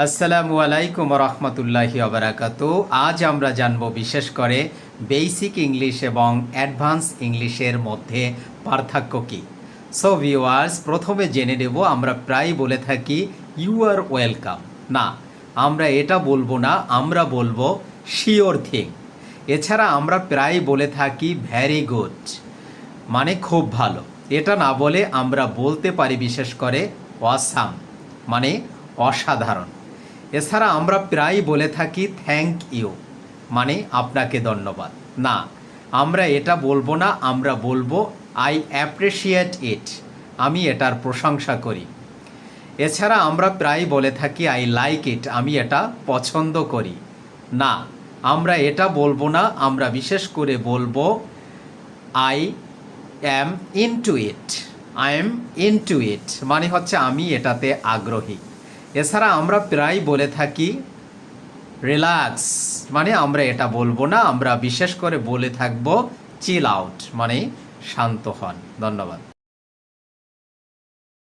আসসালামু আলাইকুম রহমতুল্লাহি ওবারাকাতু। আজ আমরা জানব বিশেষ করে বেসিক ইংলিশ এবং অ্যাডভান্স ইংলিশের মধ্যে পার্থক্য কী। সো ভিউয়ার্স, প্রথমে জেনে নেব, আমরা প্রায় বলে থাকি ইউ আর ওয়েলকাম। না, আমরা এটা বলবো না, আমরা বলবো শিওর থিং। এছাড়া আমরা প্রায় বলে থাকি ভ্যারি গুড, মানে খুব ভালো। এটা না বলে আমরা বলতে পারি বিশেষ করে অসাম, মানে অসাধারণ। এছাড়া আমরা প্রায় বলে থাকি থ্যাংক ইউ, মানে আপনাকে ধন্যবাদ। না, আমরা এটা বলবো না, আমরা বলবো আই অ্যাপ্রিসিয়েট ইট, আমি এটার প্রশংসা করি। এছাড়া আমরা প্রায় বলে থাকি আই লাইক ইট, আমি এটা পছন্দ করি। না, আমরা এটা বলবো না, আমরা বিশেষ করে বলবো I am into it. I am into ইট মানে হচ্ছে আমি এটাতে আগ্রহী। এছাড়া আমরা প্রায় বলে থাকি রিল্যাক্স, মানে আমরা এটা বলবো না, আমরা বিশেষ করে বলে থাকবো চিল আউট, মানে শান্ত হন। ধন্যবাদ।